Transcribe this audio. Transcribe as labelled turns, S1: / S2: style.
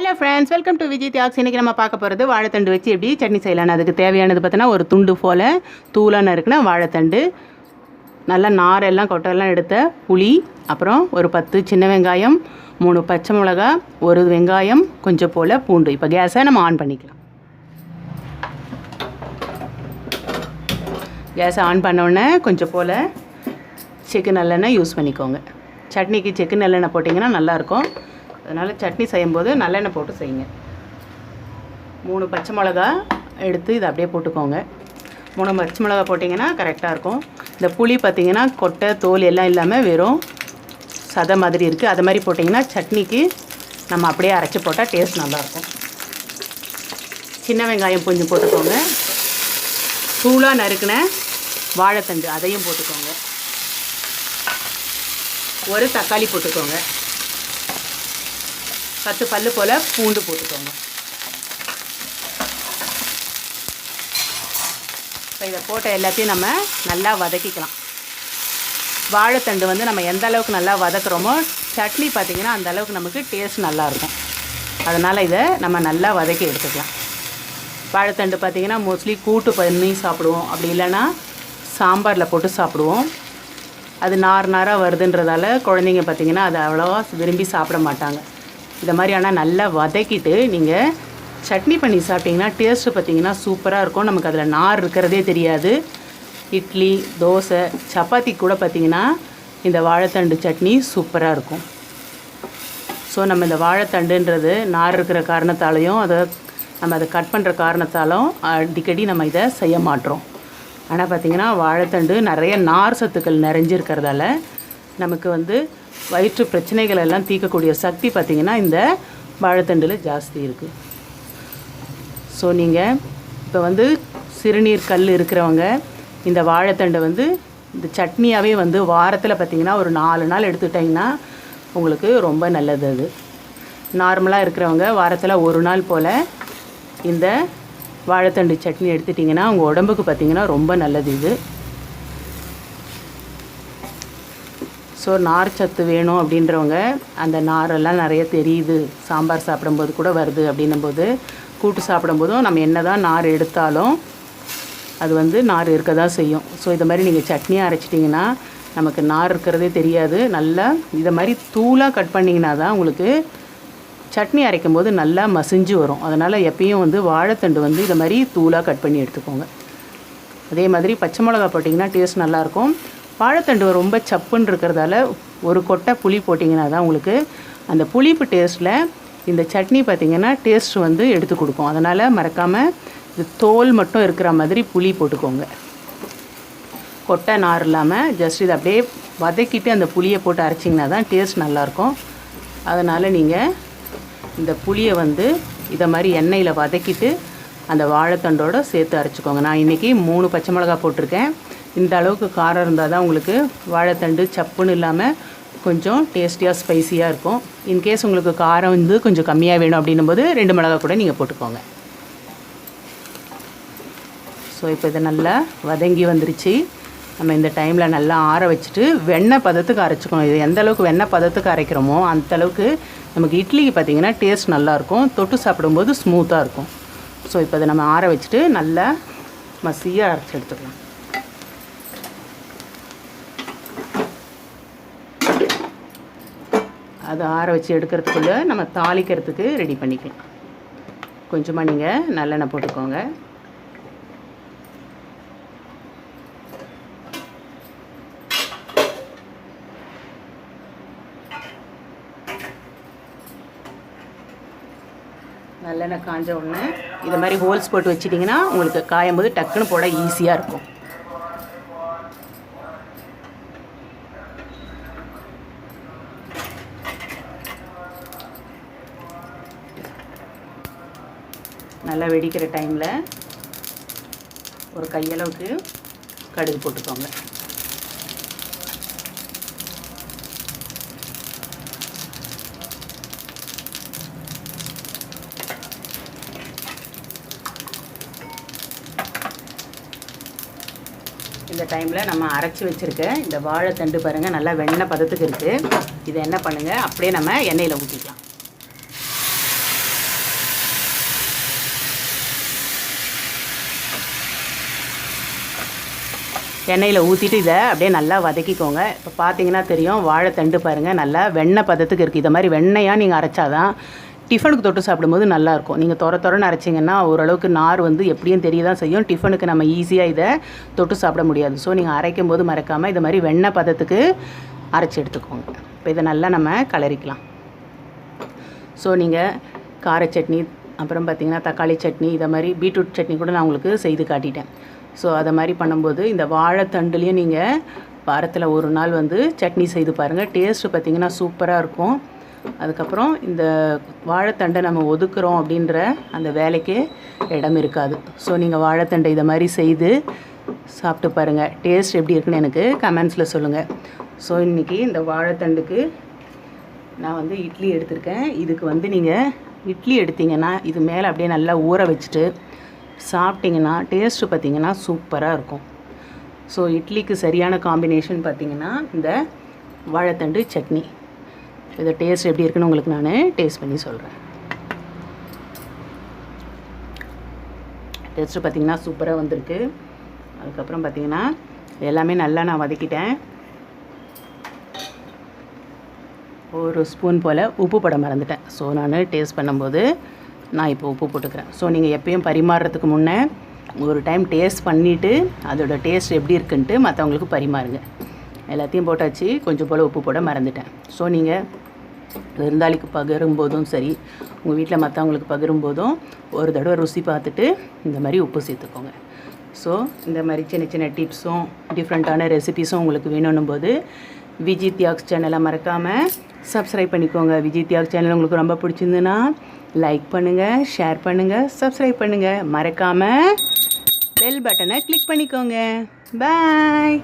S1: Hello friends, welcome to Vijay Thiyags. இன்றைக்கி நம்ம பார்க்க போகிறது வாழைத்தண்டு வச்சு எப்படி சட்னி செய்யலான்னு. அதுக்கு தேவையானது பார்த்தோன்னா ஒரு துண்டு போல் தூளான இருக்குன்னா வாழைத்தண்டு, நல்லா நாரெல்லாம் கொட்டெல்லாம் எடுத்த புளி, அப்புறம் ஒரு 10 சின்ன வெங்காயம், 3 பச்சை மிளகா, ஒரு வெங்காயம், கொஞ்சம் போல் பூண்டு. இப்போ கேஸை நம்ம ஆன் பண்ணிக்கலாம். கேஸை ஆன் பண்ணோடனே கொஞ்சம் போல் செக்கு நல்லெண்ணெய் யூஸ் பண்ணிக்கோங்க. சட்னிக்கு செக்கு நல்லெண்ணெய் போட்டிங்கன்னா நல்லாயிருக்கும். அதனால் சட்னி செய்யும்போது நல்லெண்ணெய் போட்டு செய்யுங்க. 3 பச்சை மிளகா எடுத்து இதை அப்படியே போட்டுக்கோங்க. 3 பச்சை மிளகா போட்டிங்கன்னா கரெக்டாக இருக்கும். இந்த புளி பார்த்திங்கன்னா கொட்டை தோல் எல்லாம் இல்லாமல் வெறும் சதை மாதிரி இருக்குது. அது மாதிரி போட்டிங்கன்னா சட்னிக்கு நம்ம அப்படியே அரைச்சி போட்டால் டேஸ்ட் நல்லாயிருக்கும். சின்ன வெங்காயம் கொஞ்சம் போட்டுக்கோங்க. தூளாக நறுக்கின வாழைத்தண்டு அதையும் போட்டுக்கோங்க. ஒரு தக்காளி போட்டுக்கோங்க. 10 பல்லு போல் பூண்டு போட்டுக்கோங்க. இப்போ இதை போட்ட எல்லாத்தையும் நம்ம நல்லா வதக்கிக்கலாம். வாழைத்தண்டு வந்து நம்ம எந்த அளவுக்கு நல்லா வதக்குறோமோ சட்னி பார்த்திங்கன்னா அந்த அளவுக்கு நமக்கு டேஸ்ட் நல்லாயிருக்கும். அதனால் இதை நம்ம நல்லா வதக்கி எடுத்துக்கலாம். வாழைத்தண்டு பார்த்திங்கன்னா மோஸ்ட்லி கூட்டு பண்ணி சாப்பிடுவோம், அப்படி இல்லைன்னா சாம்பாரில் போட்டு சாப்பிடுவோம். அது நாராக வருதுன்றதால குழந்தைங்க பார்த்திங்கன்னா அதை அவ்வளோவா விரும்பி சாப்பிட மாட்டாங்க. இந்த மாதிரி ஆனால் நல்லா வதக்கிட்டு நீங்கள் சட்னி பண்ணி சாப்பிட்டிங்கன்னா டேஸ்ட்டு பார்த்திங்கன்னா சூப்பராக இருக்கும். நமக்கு அதில் நார் இருக்கிறதே தெரியாது. இட்லி, தோசை, சப்பாத்தி கூட பார்த்திங்கன்னா இந்த வாழைத்தண்டு சட்னி சூப்பராக இருக்கும். ஸோ நம்ம இந்த வாழைத்தண்டுன்றது நார் இருக்கிற காரணத்தாலையும் நம்ம அதை கட் பண்ணுற காரணத்தாலும் அடிக்கடி நம்ம இதை செய்ய மாட்டோம். ஆனால் பார்த்திங்கன்னா வாழைத்தண்டு நிறைய நார் சத்துக்கள் நிறைஞ்சிருக்கிறதால நமக்கு வந்து வயிற்று பிரச்சனைகள் எல்லாம் தீர்க்கக்கூடிய சக்தி பார்த்திங்கன்னா இந்த வாழைத்தண்டில் ஜாஸ்தி இருக்குது. ஸோ நீங்கள் இப்போ வந்து சிறுநீர் கல் இருக்கிறவங்க இந்த வாழைத்தண்டை வந்து இந்த சட்னியாகவே வந்து வாரத்தில் பார்த்திங்கன்னா ஒரு 4 நாள் எடுத்துக்கிட்டிங்கன்னா உங்களுக்கு ரொம்ப நல்லது. அது நார்மலாக இருக்கிறவங்க வாரத்தில் 1 நாள் போல் இந்த வாழைத்தண்டு சட்னி எடுத்துட்டிங்கன்னா உங்கள் உடம்புக்கு பார்த்திங்கன்னா ரொம்ப நல்லது இது. ஸோ நார் சத்து வேணும் அப்படின்றவங்க, அந்த நாரெல்லாம் நிறைய தெரியுது, சாம்பார் சாப்பிடும்போது கூட வருது அப்படின்னும்போது, கூட்டு சாப்பிடும்போதும் நம்ம என்ன தான் நார் எடுத்தாலும் அது வந்து நார் இருக்க தான் செய்யும். ஸோ இதை மாதிரி நீங்கள் சட்னியாக அரைச்சிட்டிங்கன்னா நமக்கு நார் இருக்கிறதே தெரியாது. நல்லா இதை மாதிரி தூளாக கட் பண்ணிங்கன்னா தான் உங்களுக்கு சட்னி அரைக்கும் போது நல்லா மசிஞ்சு வரும். அதனால் எப்பயும் வந்து வாழைத்தண்டு வந்து இதை மாதிரி தூளாக கட் பண்ணி எடுத்துக்கோங்க. அதே மாதிரி பச்சை மிளகா போட்டிங்கன்னா டேஸ்ட் நல்லாயிருக்கும். வாழைத்தண்டு ரொம்ப சப்புன்னு இருக்கிறதால ஒரு கொட்டை புளி போட்டிங்கன்னா தான் உங்களுக்கு அந்த புளிப்பு டேஸ்ட்டில் இந்த சட்னி பார்த்திங்கன்னா டேஸ்ட் வந்து எடுத்து கொடுக்கும். அதனால் மறக்காமல் இது தோல் மட்டும் இருக்கிற மாதிரி புளி போட்டுக்கோங்க. கொட்டை நார் இல்லாமல் ஜஸ்ட் இதை அப்படியே வதக்கிட்டு அந்த புளியை போட்டு அரைச்சிங்கன்னா தான் டேஸ்ட் நல்லாயிருக்கும். அதனால் நீங்கள் இந்த புளியை வந்து இதை மாதிரி எண்ணெயில் வதக்கிட்டு அந்த வாழைத்தண்டோடு சேர்த்து அரைச்சிக்கோங்க. நான் இன்றைக்கி 3 பச்சை மிளகா போட்டிருக்கேன். இந்த அளவுக்கு காரம் இருந்தால் தான் உங்களுக்கு வாழைத்தண்டு சப்புன்னு இல்லாமல் கொஞ்சம் டேஸ்டியாக ஸ்பைஸியாக இருக்கும். இன்கேஸ் உங்களுக்கு காரம் வந்து கொஞ்சம் கம்மியாக வேணும் அப்படின்னும்போது 2 மிளகா கூட நீங்கள் போட்டுக்கோங்க. ஸோ இப்போ இதை நல்லா வதங்கி வந்துருச்சு. நம்ம இந்த டைமில் நல்லா ஆற வச்சுட்டு வெண்ணெய் பதத்துக்கு அரைச்சிக்கணும். இது எந்த அளவுக்கு வெண்ணெய் பதத்துக்கு அரைக்கிறோமோ அந்தளவுக்கு நமக்கு இட்லிக்கு பார்த்திங்கன்னா டேஸ்ட் நல்லாயிருக்கும், தொட்டு சாப்பிடும்போது ஸ்மூத்தாக இருக்கும். ஸோ இப்போ இதை நம்ம ஆற வச்சுட்டு நல்லா மசியாக அரைச்சி எடுத்துக்கலாம். அதை ஆற வச்சு எடுக்கிறதுக்குள்ளே நம்ம தாளிக்கிறதுக்கு ரெடி பண்ணிக்கலாம். கொஞ்சமாக நீங்கள் நல்லெண்ணெய் போட்டுக்கோங்க. நல்லெண்ணெய் காஞ்ச உடனே இதை மாதிரி ஹோல்ஸ் போட்டு வச்சிட்டிங்கன்னா உங்களுக்கு காயும் போது டக்குன்னு போட ஈஸியாக இருக்கும். நல்லா வெடிக்கிற டைமில் ஒரு கையளவுக்கு கடுகு போட்டுக்கோங்க. இந்த டைமில் நம்ம அரைச்சி வச்சுருக்க இந்த வாழைத்தண்டு பாருங்கள் நல்லா வெண்ணெய் பதத்துக்கு இருக்குது. இதை என்ன பண்ணுங்கள், அப்படியே நம்ம எண்ணெயில் ஊற்றிக்கலாம். எண்ணெயில் ஊற்றிட்டு இதை அப்படியே நல்லா வதக்கிக்கோங்க. இப்போ பார்த்தீங்கன்னா தெரியும், வாழைத்தண்டு பாருங்கள் நல்லா வெண்ணெய் பதத்துக்கு இருக்குது. இதை மாதிரி வெண்ணெயாக நீங்கள் அரைச்சாதான் டிஃபனுக்கு தொட்டு சாப்பிடும்போது நல்லாயிருக்கும். நீங்கள் தொரன்னு அரைச்சிங்கன்னா ஓரளவுக்கு நார் வந்து எப்படியும் தெரிய தான் செய்யும். டிஃபனுக்கு நம்ம ஈஸியாக இதை தொட்டு சாப்பிட முடியாது. ஸோ நீங்கள் அரைக்கும் போது மறக்காமல் இது மாதிரி வெண்ணெய் பதத்துக்கு அரைச்சி எடுத்துக்கோங்க. இப்போ இதை நல்லா நம்ம கலரிக்கலாம். ஸோ நீங்கள் கார சட்னி, அப்புறம் பார்த்திங்கன்னா தக்காளி சட்னி, இதை மாதிரி பீட்ரூட் சட்னி கூட நான் உங்களுக்கு செய்து காட்டிட்டேன். ஸோ அதை மாதிரி பண்ணும்போது இந்த வாழைத்தண்டுலேயும் நீங்கள் வாரத்தில் ஒரு நாள் வந்து சட்னி செய்து பாருங்கள். டேஸ்ட்டு பார்த்திங்கன்னா சூப்பராக இருக்கும். அதுக்கப்புறம் இந்த வாழைத்தண்டை நம்ம ஒதுக்குறோம் அப்படின்ற அந்த வேலைக்கு இடம் இருக்காது. ஸோ நீங்கள் வாழைத்தண்டை இதை மாதிரி செய்து சாப்பிட்டு பாருங்கள். டேஸ்ட் எப்படி இருக்குன்னு எனக்கு கமெண்ட்ஸில் சொல்லுங்கள். ஸோ இன்றைக்கி இந்த வாழைத்தண்டுக்கு நான் வந்து இட்லி எடுத்திருக்கேன். இதுக்கு வந்து நீங்கள் இட்லி எடுத்திங்கன்னா இது மேலே அப்படியே நல்லா ஊற வச்சுட்டு சாப்பிட்டிங்கன்னா டேஸ்ட்டு பார்த்திங்கன்னா சூப்பராக இருக்கும். ஸோ இட்லிக்கு சரியான காம்பினேஷன் பார்த்திங்கன்னா இந்த வாழைத்தண்டு சட்னி. இதை டேஸ்ட் எப்படி இருக்குன்னு உங்களுக்கு நான் டேஸ்ட் பண்ணி சொல்கிறேன். டேஸ்ட்டு பார்த்திங்கன்னா சூப்பராக வந்திருக்கு. அதுக்கப்புறம் பார்த்திங்கன்னா எல்லாமே நல்லா நான் வதக்கிட்டேன். ஒரு ஸ்பூன் போல் உப்பு போட மறந்துட்டேன். ஸோ நான் டேஸ்ட் பண்ணும்போது நான் இப்போ உப்பு போட்டுக்கிறேன். ஸோ நீங்கள் எப்பயும் பரிமாறுறதுக்கு முன்னே ஒரு டைம் டேஸ்ட் பண்ணிவிட்டு அதோட டேஸ்ட் எப்படி இருக்குன்ட்டு மற்றவங்களுக்கு பரிமாறுங்க. எல்லாத்தையும் போட்டாச்சு. கொஞ்சம் போல் உப்பு போட மறந்துட்டேன். ஸோ நீங்கள் விருந்தாளிக்கு பகிரும்போதும் சரி, உங்கள் வீட்டில் மற்றவங்களுக்கு பகிரும்போதும் ஒரு தடவை ருசி பார்த்துட்டு இந்த மாதிரி உப்பு சேர்த்துக்கோங்க. ஸோ இந்த மாதிரி சின்ன சின்ன டிப்ஸும் டிஃப்ரெண்ட்டான ரெசிபீஸும் உங்களுக்கு வேணும்னும் போது விஜி தியாக்ஸ் சேனலை மறக்காமல் சப்ஸ்கிரைப் பண்ணிக்கோங்க. விஜி தியாக்ஸ் சேனல் உங்களுக்கு ரொம்ப பிடிச்சிருந்துன்னா லைக் பண்ணுங்கள், ஷேர் பண்ணுங்கள், சப்ஸ்கிரைப் பண்ணுங்கள். மறக்காமல் பெல் பட்டனை கிளிக் பண்ணிக்கோங்க. பாய்.